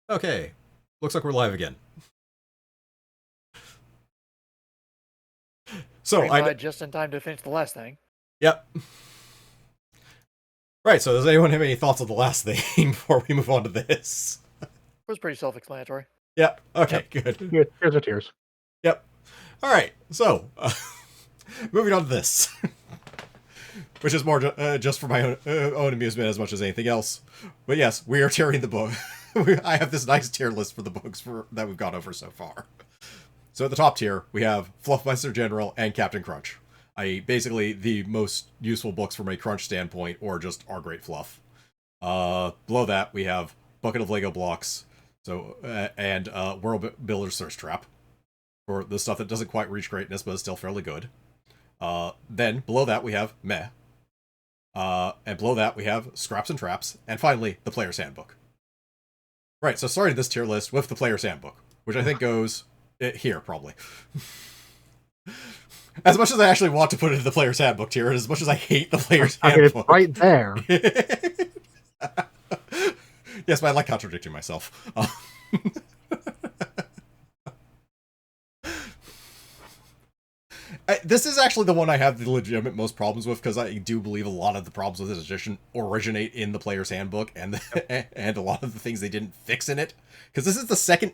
Okay, looks like we're live again. So Green I, light just in time to finish the last thing. yep. Right. So does anyone have any thoughts on the last thing before we move on to this? It was pretty self-explanatory. Yep. Okay. Yep. Good. Here's the tears. Yep. All right. So moving on to this, which is more just for my own amusement as much as anything else. But yes, we are tearing the book. I have this nice tier list for the books that we've gone over so far. So at the top tier, we have Fluffmeister General and Captain Crunch. Basically the most useful books from a Crunch standpoint, or just are great fluff. Below that, we have Bucket of Lego Blocks, and World Builder's Thirst Trap, for the stuff that doesn't quite reach greatness, but is still fairly good. Then, below that, we have Meh. And below that, we have Scraps and Traps, and finally, the Player's Handbook. Right, so starting this tier list with the Player's Handbook, which I think goes here, probably. As much as I actually want to put it in the Player's Handbook tier, and as much as I hate the Player's Handbook. It's right there. Yes, but I like contradicting myself. This is actually the one I have the legitimate most problems with, because I do believe a lot of the problems with this edition originate in the Player's Handbook, and and a lot of the things they didn't fix in it. Because this is the second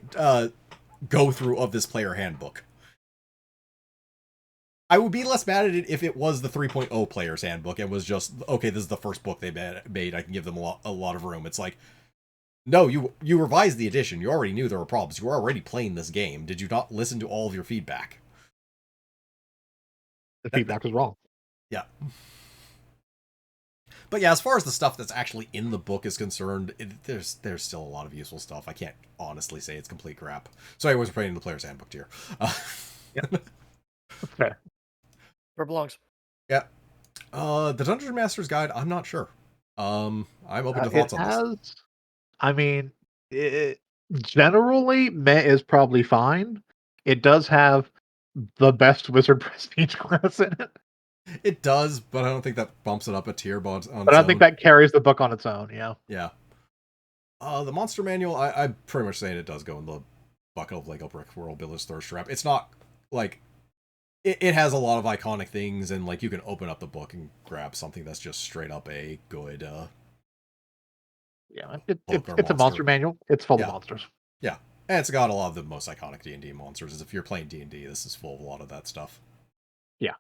go-through of this Player Handbook. I would be less mad at it if it was the 3.0 Player's Handbook and was just, okay, this is the first book they made, I can give them a lot of room. It's like, no, you revised the edition, you already knew there were problems, you were already playing this game, did you not listen to all of your feedback? The feedback was wrong. Yeah. But yeah, as far as the stuff that's actually in the book is concerned, there's still a lot of useful stuff. I can't honestly say it's complete crap. So anyways, we're putting in the Player's Handbook tier. Fair. Where it belongs. Yeah. The Dungeon Master's Guide, I'm not sure. I'm open to thoughts on this. I mean, generally, Meh is probably fine. It does have the best wizard prestige class in it. It does, but I don't think that bumps it up a tier on its But I don't think that carries the book on its own, yeah. Yeah. The Monster Manual, I'm pretty much saying it does go in the bucket of Lego Brick World Builder's Thirst Trap. It's not, like... It has a lot of iconic things, and like you can open up the book and grab something that's just straight up a good yeah, it's a monster manual. It's full of monsters. Yeah, and it's got a lot of the most iconic D&D monsters. If you're playing D&D, this is full of a lot of that stuff. Yeah.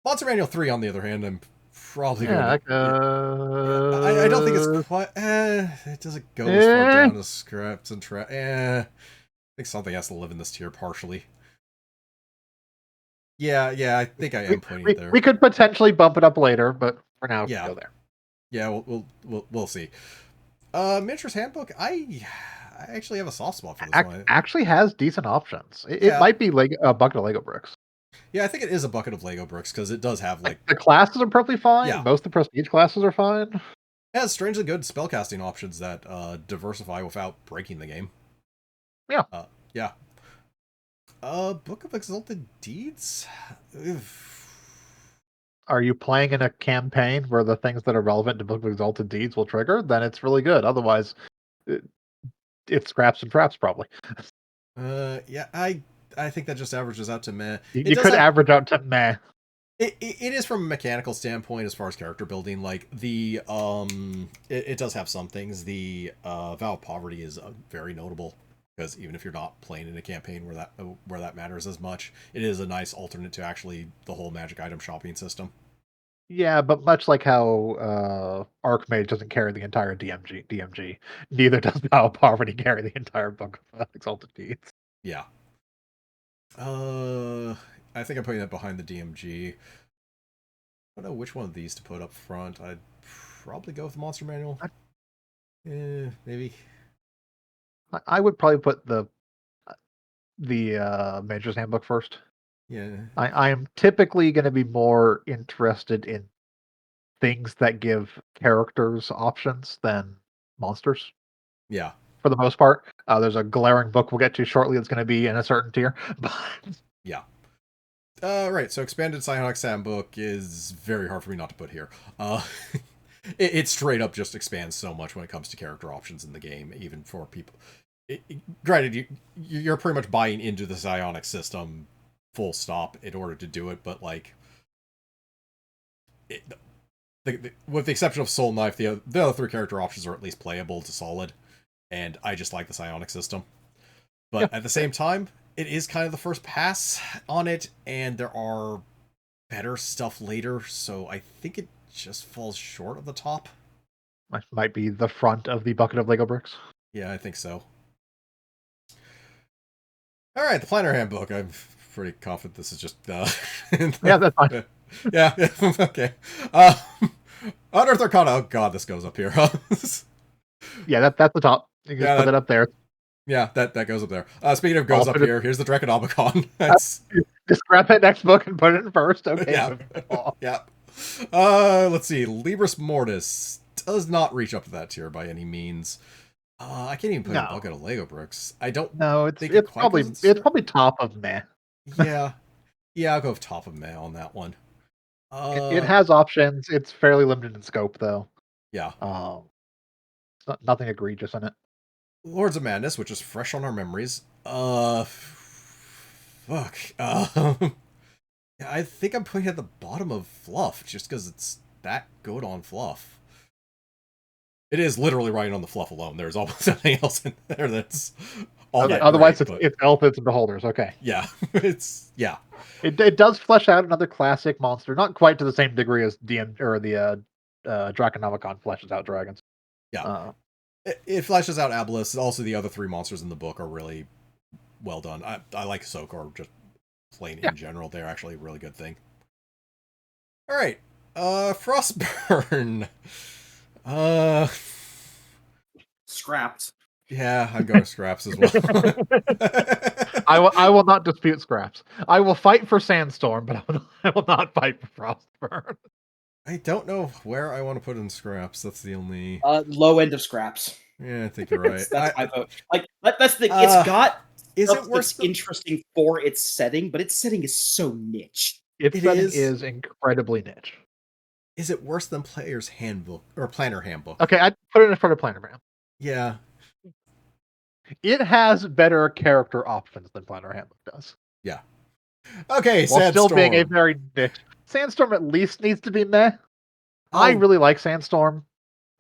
Monster Manual 3, on the other hand, I'm probably going to... I don't think it's quite... it doesn't go as far down as Scraps and Traps. I think something has to live in this tier partially. Yeah, I think I am putting it there. We could potentially bump it up later, but for now, yeah, go there. Yeah, we'll see. Miniatures Handbook, I actually have a soft spot for this one. Actually has decent options. It might be like a bucket of Lego bricks. Yeah, I think it is a bucket of Lego bricks, because it does have like the classes are perfectly fine. Yeah. Most of the prestige classes are fine. It has strangely good spellcasting options that diversify without breaking the game. Yeah. Yeah. Book of Exalted Deeds? Are you playing in a campaign where the things that are relevant to Book of Exalted Deeds will trigger? Then it's really good. Otherwise, it's Scraps and Traps, probably. Yeah, I think that just averages out to meh. You could average out to meh. It is from a mechanical standpoint as far as character building. Like the it does have some things. The Vow of Poverty is very notable, because even if you're not playing in a campaign where that matters as much, it is a nice alternate to actually the whole magic item shopping system. Yeah, but much like how Archmage doesn't carry the entire DMG, neither does Vow of Poverty carry the entire Book of Exalted Deeds. Yeah. I think I'm putting that behind the DMG. I don't know which one of these to put up front. I'd probably go with the Monster Manual. Maybe. I would probably put the Mage's Handbook first. Yeah. I am typically going to be more interested in things that give characters options than monsters. Yeah. For the most part. There's a glaring book we'll get to shortly that's going to be in a certain tier. Yeah. Right, so Expanded Psionics Handbook is very hard for me not to put here. it straight up just expands so much when it comes to character options in the game, even for people. Granted, you're pretty much buying into the psionic system, full stop, in order to do it. But like, with the exception of Soul Knife, the other three character options are at least playable to solid, and I just like the psionic system. But at the same time, it is kind of the first pass on it, and there are better stuff later, so I think it just falls short of the top. Might be the front of the bucket of Lego bricks. Yeah, I think so. All right, the Planner Handbook. I'm pretty confident this is just... Yeah, that's fine. Yeah, okay. Unearthed Arcana. Oh god, this goes up here. Yeah, that's the top. You can put it up there. Yeah, that goes up there. Speaking of goes up here, here's the Draconomicon. Just grab that next book and put it in first. Okay. Yeah. Let's see. Libris Mortis does not reach up to that tier by any means. I can't even put in a bucket of Lego bricks. I don't. No, it's probably top of meh. Yeah, I'll go with top of meh on that one. It has options. It's fairly limited in scope, though. Yeah. Nothing egregious in it. Lords of Madness, which is fresh on our memories. Fuck. Yeah, I think I'm putting it at the bottom of Fluff, just because it's that good on Fluff. It is literally riding on the Fluff alone. There's almost nothing else in there that's all that otherwise great, it's Elephants and Beholders. Okay. Yeah, It does flesh out another classic monster, not quite to the same degree as DM or the Draconomicon fleshes out dragons. Yeah. It fleshes out Abyss. Also, the other three monsters in the book are really well done. I like Sokor just plain in general. They're actually a really good thing. All right. Frostburn. Scrapped. Yeah, I'm going scraps as well. I will not dispute scraps. I will fight for Sandstorm, but I will not fight for Frostburn. I don't know where I want to put in scraps. That's the only low end of scraps. Yeah, I think you're right. That's my vote. Like that's the it's got is it worth interesting for its setting, but its setting is so niche. Its setting is incredibly niche. Is it worse than Player's Handbook or Planner Handbook? Okay, I'd put it in front of Planner Man. Yeah. It has better character options than Planner Handbook does. Yeah. Okay, while Sandstorm. Still being a very niche. Sandstorm at least needs to be meh. I really like Sandstorm.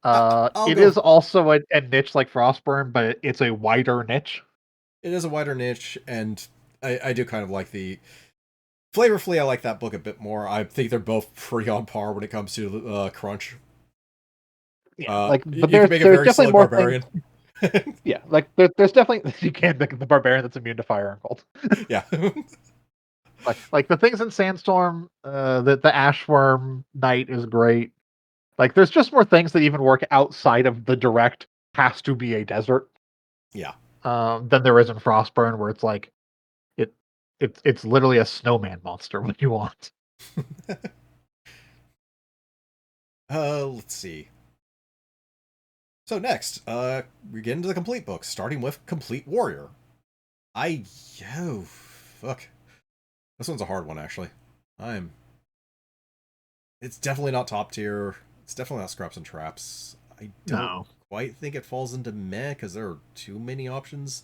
It is also a niche like Frostburn, but it's a wider niche. It is a wider niche, and I do kind of like the... Flavorfully, I like that book a bit more. I think they're both pretty on par when it comes to crunch. Yeah, but you can make a very slow barbarian. Yeah, like there's definitely you can make the barbarian that's immune to fire and cold. Yeah. like the things in Sandstorm, the Ashworm Knight is great. Like there's just more things that even work outside of the direct has to be a desert. Yeah. Than there is in Frostburn, where it's like it's literally a snowman monster when you want. Let's see. So next, we get into the complete book, starting with Complete Warrior. Fuck. This one's a hard one, actually. It's definitely not top tier. It's definitely not Scraps and Traps. I don't quite think it falls into meh, because there are too many options.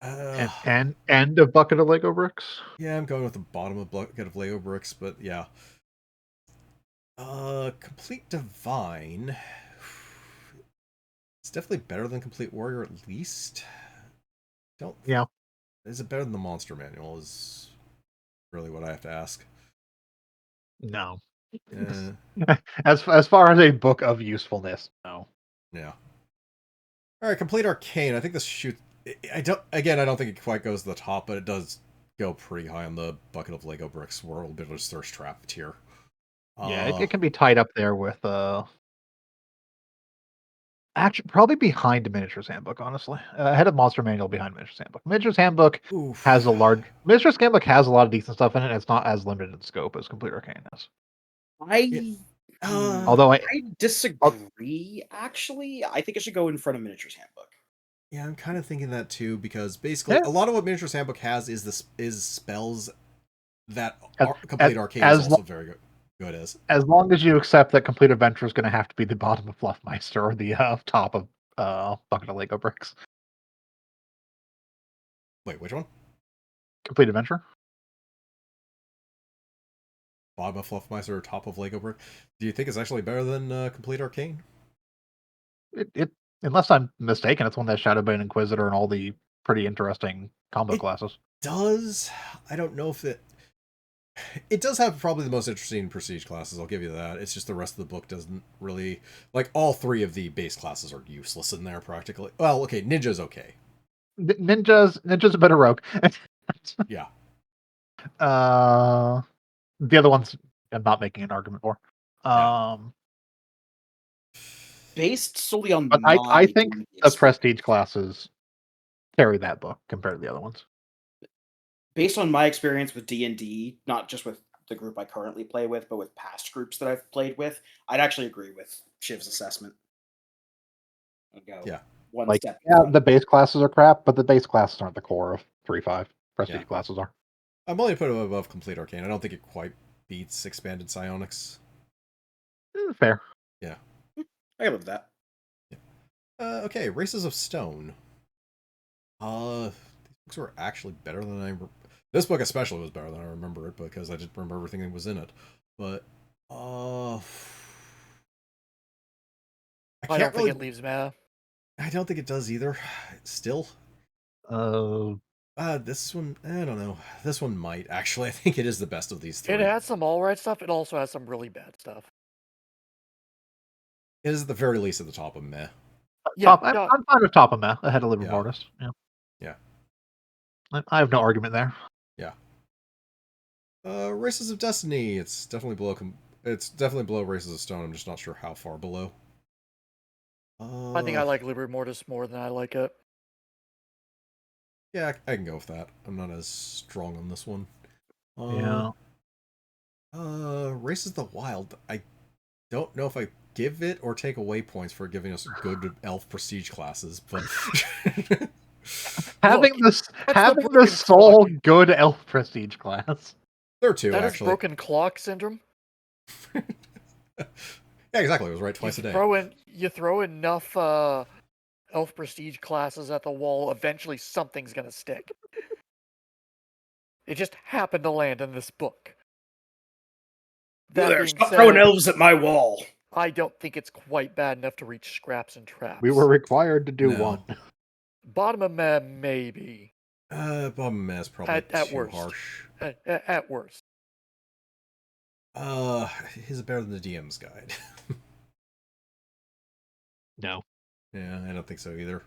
And a bucket of Lego bricks? Yeah, I'm going with the bottom of bucket of Lego bricks, but yeah. Complete Divine... It's definitely better than Complete Warrior, at least. Yeah. Is it better than the Monster Manual? Is really what I have to ask. No. As far as a book of usefulness, no. Yeah. All right, Complete Arcane. I think this shoots. I don't think it quite goes to the top, but it does go pretty high on the bucket of Lego bricks World Builder's Thirst Trap tier. Yeah, it can be tied up there with actually, probably behind Miniatures Handbook, honestly. Ahead of Monster Manual, behind Miniatures Handbook. Miniatures Handbook has a lot of decent stuff in it. It's not as limited in scope as Complete Arcane is. Although I disagree, actually. I think it should go in front of Miniatures Handbook. Yeah, I'm kind of thinking that too, because basically a lot of what Miniatures Handbook has is spells that Complete Arcane is also very good. Who it is. As long as you accept that Complete Adventure is going to have to be the bottom of Fluffmeister or the top of Bucket of Lego Bricks. Wait, which one? Complete Adventure. Bottom of Fluffmeister or top of Lego Brick? Do you think it's actually better than Complete Arcane? It unless I'm mistaken, it's one that Shadowbane Inquisitor and all the pretty interesting combo It- classes. Does I don't know if it does have probably the most interesting prestige classes. I'll give you that. It's just the rest of the book doesn't really like all three of the base classes are useless in there practically. Well, okay, Ninja's okay. Ninja's a better rogue. Yeah. The other ones I'm not making an argument for. Yeah. Based solely on But my I think D&D the prestige experience- classes carry that book compared to the other ones. Based on my experience with D&D, not just with the group I currently play with, but with past groups that I've played with, I'd actually agree with Shiv's assessment. I'd go Yeah. one Like, step. yeah, the base classes are crap, but the base classes aren't the core of 3.5. Prestige Yeah. classes are. I'm only put it above Complete Arcane. I don't think it quite beats Expanded Psionics. Fair. Yeah. I can live with that. Okay, Races of Stone. These books were actually better than this book especially was better than I remember it because I didn't remember everything that was in it. But I I can't don't think really. it leaves meta. I don't think it does either. Still, this one I don't know. This one might actually. I think it is the best of these three. It has some alright stuff. It also has some really bad stuff. It is at the very least at the top of meh. I'm no, fine with top of meh ahead of Liber Yeah. Mortis. Yeah. Yeah. I have no argument there. Yeah. Races of Destiny. It's definitely below. It's definitely below Races of Stone. I'm just not sure how far below. I think I like Liber Mortis more than I like it. Yeah, I can go with that. I'm not as strong on this one. Yeah. Races of the Wild. I don't know if I give it or take away points for giving us good elf prestige classes, but Having that's having the the broken sole clock. good elf prestige class. there are two That is actually. broken clock syndrome. Yeah, exactly. It was right twice a day. You throw enough elf prestige classes at the wall, eventually something's gonna stick. It just happened to land in this book. That There, being stop throwing said, elves at my wall. I don't think it's quite bad enough to reach scraps and traps. We were required to do No. one. Bottom of meh, maybe. Bottom meh is probably At too worst. harsh. At worst. Is it better than the DM's guide? No. Yeah, I don't think so either.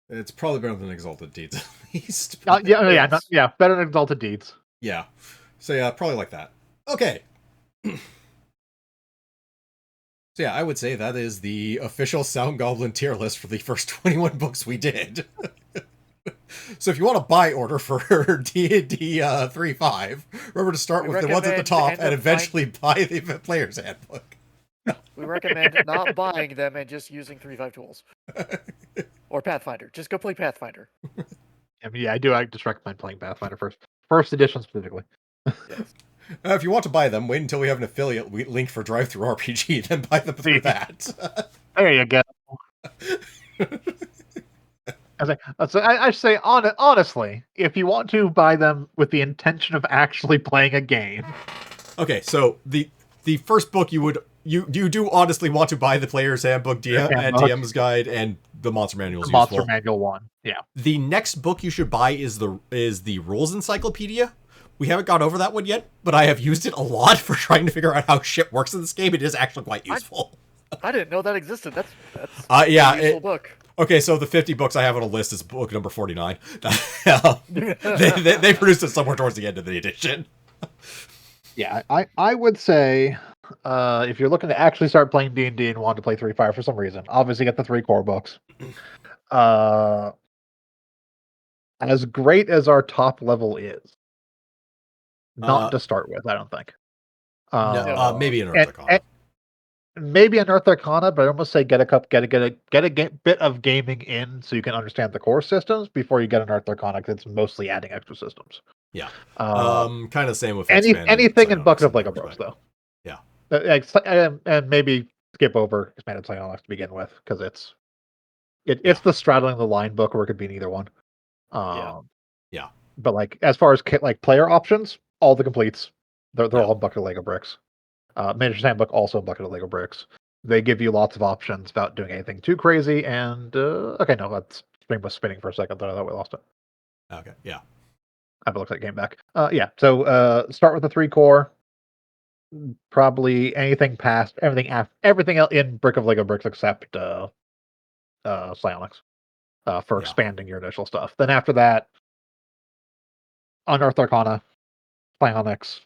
It's probably better than Exalted Deeds at least. Yeah. Better than Exalted Deeds. Yeah. So yeah, probably like that. Okay. So yeah, I would say that is the official Sound Goblin tier list for the first 21 books we did. So if you want to buy order for D&D 3.5, remember to start We with the ones at the recommend top end and up eventually buy the Player's Handbook. We recommend not buying them and just using 3.5 tools. Or Pathfinder. Just go play Pathfinder. I mean, yeah, I do. I just recommend playing Pathfinder first edition specifically. Yes. If you want to buy them, wait until we have an affiliate link for Drive-Thru RPG, then buy them through that. There you go. I say honestly, if you want to buy them with the intention of actually playing a game, Okay, so the first book you do honestly want to buy the Player's Handbook and DM's Guide and the Monster Manual is the Monster useful. Manual one, yeah. The next book you should buy is the Rules Encyclopedia. We haven't gone over that one yet, but I have used it a lot for trying to figure out how shit works in this game. It is actually quite useful. I didn't know that existed. That's Yeah, a useful book. Okay, so the 50 books I have on a list is book number 49. they produced it somewhere towards the end of the edition. Yeah, I would say if you're looking to actually start playing D&D and want to play 3.5 for some reason, obviously get the 3 core books. As great as our top level is, not to start with, I don't think. Maybe an Earth Arcana. Maybe an Earth Arcana, but I almost say get a bit of gaming in so you can understand the core systems before you get an Earth Arcana, because it's mostly adding extra systems. Yeah. Uh, Kind of the same with expanded anything in psionics bucket of in that Lego Bricks, respect. though. Yeah. And maybe skip over expanded psionics to begin with, because it's Yeah. the straddling the line book, or it could be in either one. Yeah. Yeah. But like as far as like player options, all the completes, they're Yeah. all in bucket of Lego Bricks. Miniatures Handbook also in bucket of Lego Bricks. They give you lots of options without doing anything too crazy. And okay, no, that's Spring was spinning for a second. Then I thought we lost it. Okay. Yeah. I have a look at game back. Yeah. So start with the 3 core. Probably anything past everything else in Brick of Lego Bricks except Psionics for Yeah. expanding your initial stuff. Then after that, Unearthed Arcana, Psionics.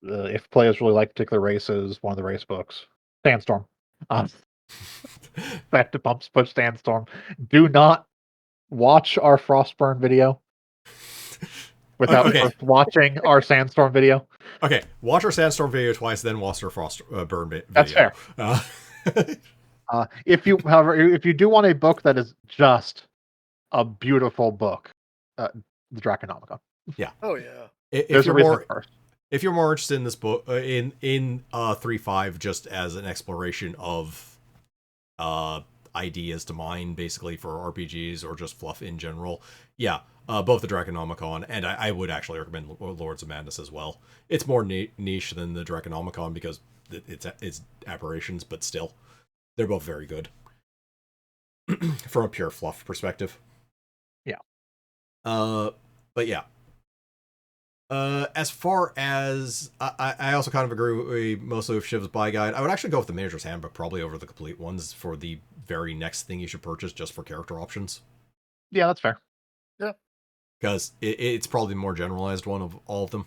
If players really like particular races, one of the race books, Sandstorm. Back to Pumps Push Sandstorm. Do not watch our Frostburn video without Okay. first watching our Sandstorm video. Okay. Watch our Sandstorm video twice, then watch our Frost Burn video. That's fair. However, if you do want a book that is just a beautiful book, the Draconomicon. Yeah. Oh yeah. If you're more interested in this book, in 3.5, just as an exploration of ideas to mine, basically for RPGs or just fluff in general, yeah, both the Draconomicon and I would actually recommend Lords of Madness as well. It's more niche than the Draconomicon because it's aberrations, but still, they're both very good from a pure fluff perspective. Yeah. But yeah. As far as I also kind of agree mostly with Shiv's buy guide. I would actually go with the Manager's Handbook probably over the complete ones for the very next thing you should purchase, just for character options. Yeah, that's fair. Yeah, because it's probably the more generalized one of all of them.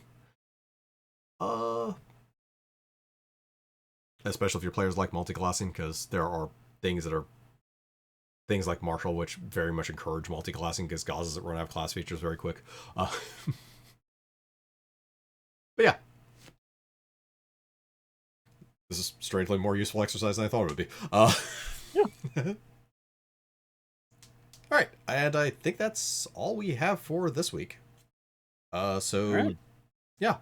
Especially if your players like multiclassing, because there are things like Marshall, which very much encourage multiclassing because Gauss doesn't run out of class features very quick. But yeah. This is strangely more useful exercise than I thought it would be. Yeah. Alright, and I think that's all we have for this week. Right. Yeah.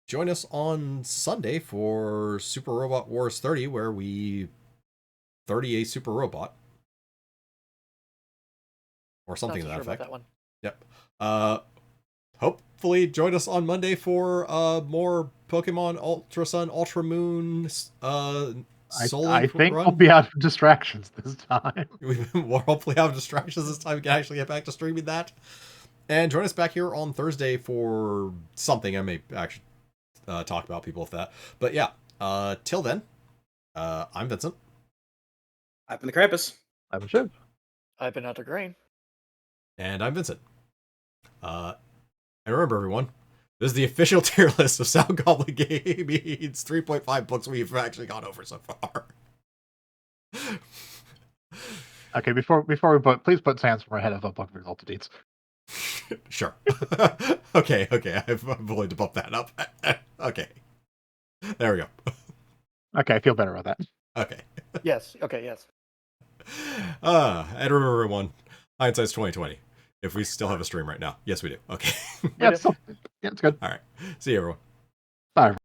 Join us on Sunday for Super Robot Wars 30, where we 30 a super robot. Or something to that effect. That one. Yep. Hopefully join us on Monday for more Pokemon Ultra Sun, Ultra Moon, I think we'll be out of distractions this time. We'll hopefully have distractions this time. We can actually get back to streaming that. And join us back here on Thursday for something. I may actually talk about people with that. But yeah, till then, I'm Vincent. I've been the Krampus. I'm Shiv. I've been out of grain. And I'm Vincent. And remember, everyone, this is the official tier list of Sound Goblin Gaming's 3.5 books we've actually gone over so far. Okay, before we please put Sandstorm ahead of a book of Exalted Deeds. Sure. Okay, I'm willing to bump that up. Okay. There we go. Okay, I feel better about that. Okay. Yes. Okay. Yes. And remember, everyone, hindsight's 2020. If we still have a stream right now. Yes, we do. Okay. Yeah, it's good. All right. See you, everyone. Bye.